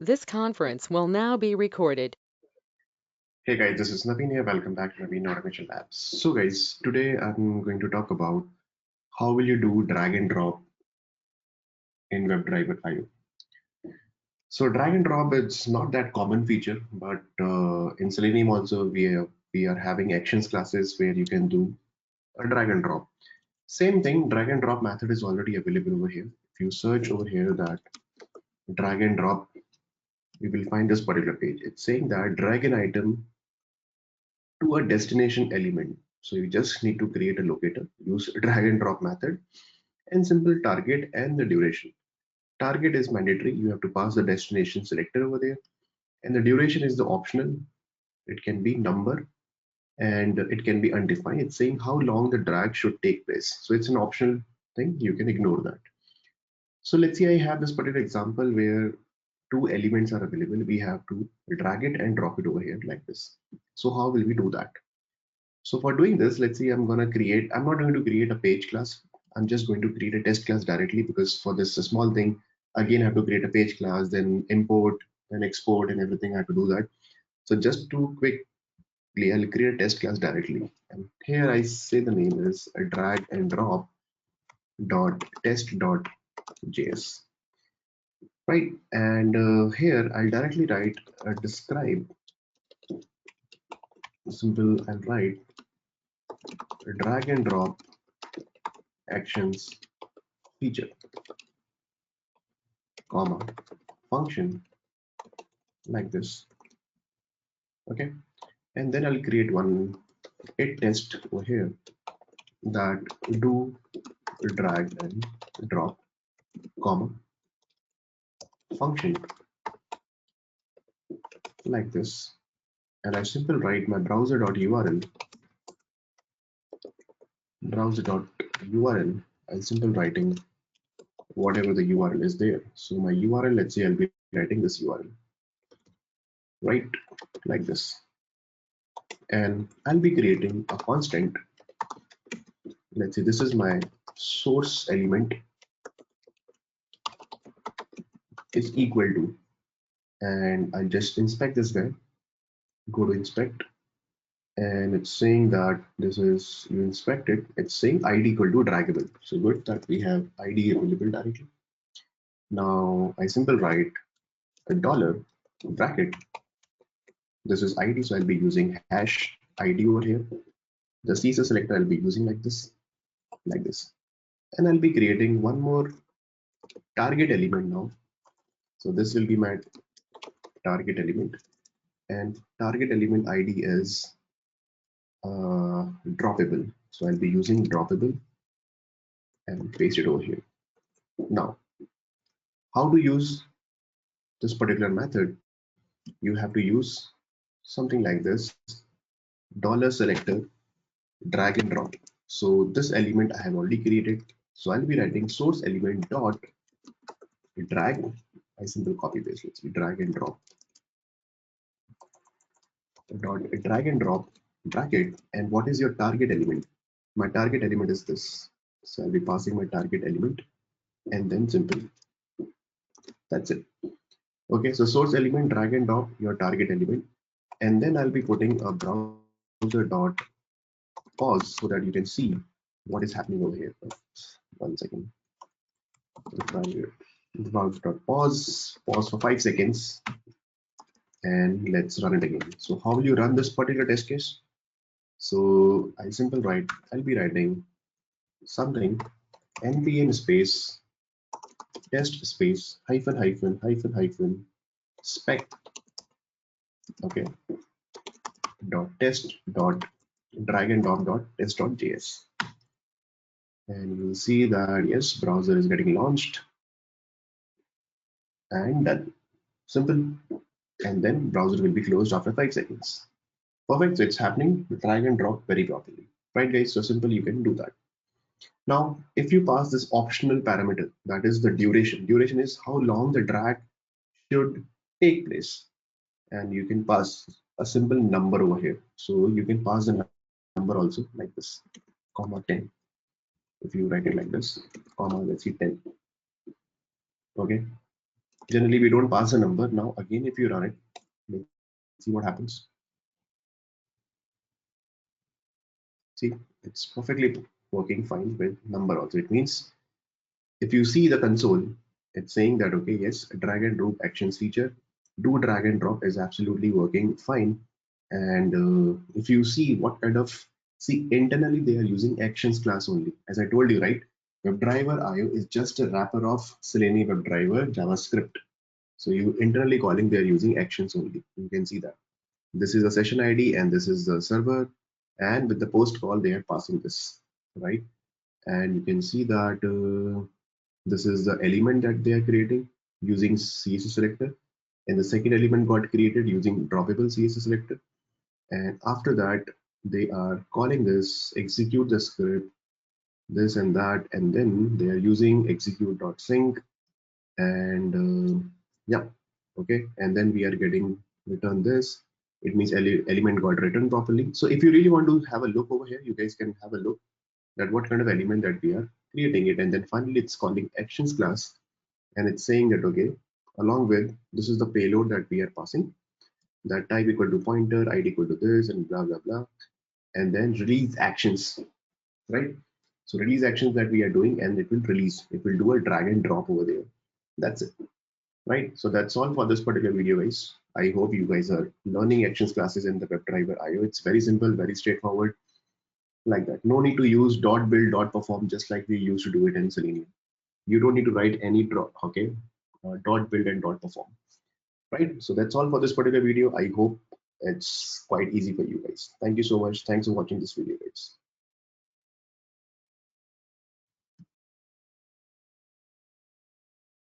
This conference will now be recorded. Hey guys, this is Naveen here. Welcome back to Naveen AutomationLabs. So guys, today I'm going to talk about how will you do drag and drop in WebDriverIO. So drag and drop is not that common feature, but in Selenium also we are having actions classes where you can do a drag and drop. Same thing, drag and drop method is already available over here. If you search over here that drag and drop, you will find this particular page. It's saying that drag an item to a destination element. So you just need to create a locator, use drag and drop method, and simple target and the duration. Target is mandatory. You have to pass the destination selector over there, and the duration is the optional. It can be number and it can be undefined. It's saying how long the drag should take place. So it's an optional thing. You can ignore that. So let's say I have this particular example where two elements are available. We have to drag it and drop it over here like this. So how will we do that? So for doing this, let's say I'm not going to create a page class. I'm just going to create a test class directly because for this small thing, again, I have to create a page class, then import and export and everything. I have to do that. So just to quickly, I'll create a test class directly. And here I say the name is a drag and drop dot test dot js, right? And here I'll directly write a describe simple and write drag and drop actions feature, comma function like this. Okay, and then I'll create one it test over here that do drag and drop, comma function like this. And I simply write my browser.url. I'll simply writing whatever the URL is there. So my URL, let's say I'll be writing this URL, right, like this. And I'll be creating a constant. Let's say this is my source element is equal to, and I'll just inspect this guy, go to inspect, and it's saying that this is you inspect it, it's saying id equal to draggable. So good that we have id available directly. Now I simply write a dollar bracket, this is id, so I'll be using hash id over here. The css selector I'll be using like this, and I'll be creating one more target element now. So this will be my target element, and target element id is droppable, so I'll be using droppable and paste it over here. Now how to use this particular method, you have to use something like this dollar selector drag and drop. So this element I have already created, so I'll be writing source element dot drag. I simply copy paste, let's see, drag and drop dot drag and drop bracket. And what is your target element? My target element is this, so I'll be passing my target element and then simple, that's it. Okay, so source element drag and drop your target element, and then I'll be putting a browser dot pause so that you can see what is happening over here. One second. Browser dot pause for 5 seconds, and let's run it again. So how will you run this particular test case? So I'll be writing something npm space test space hyphen hyphen hyphen hyphen spec, okay, dot test dot drag and drop dot test dot js. And you'll see that yes, browser is getting launched and done. Simple. And then browser will be closed after 5 seconds. Perfect. So it's happening. Drag and drop very properly. Right, guys? So simple, you can do that. Now, if you pass this optional parameter, that is the duration. Duration is how long the drag should take place. And you can pass a simple number over here. So you can pass the number also like this, comma 10. If you write it like this, comma, let's see 10. Okay. Generally, we don't pass a number. Now, again, if you run it, let's see what happens. See, it's perfectly working fine with number also. It means if you see the console, it's saying that, okay, yes, drag and drop actions feature, do drag and drop is absolutely working fine. And if you see what kind of, see, internally they are using actions class only. As I told you, right? WebDriverIO is just a wrapper of Selenium WebDriver JavaScript. So you internally calling, they're using actions only. You can see that. This is the session ID and this is the server. And with the post call, they are passing this, right? And you can see that this is the element that they are creating using CSS selector. And the second element got created using droppable CSS selector. And after that, they are calling this execute the script, this and that, and then they are using execute.sync and yeah, okay. And then we are getting return this. It means element got written properly. So if you really want to have a look over here, you guys can have a look at what kind of element that we are creating it. And then finally it's calling actions class and it's saying that, okay, along with this is the payload that we are passing, that type equal to pointer, id equal to this and blah blah blah, and then release actions, right? So release actions that we are doing, and it will release, it will do a drag and drop over there. That's it, right? So that's all for this particular video, guys. I hope you guys are learning actions classes in the WebDriverIO. It's very simple, very straightforward, like that. No need to use dot build dot perform just like we used to do it in Selenium. You don't need to write any drop, okay? Dot build and dot perform, right? So that's all for this particular video. I hope it's quite easy for you guys. Thank you so much. Thanks for watching this video, guys.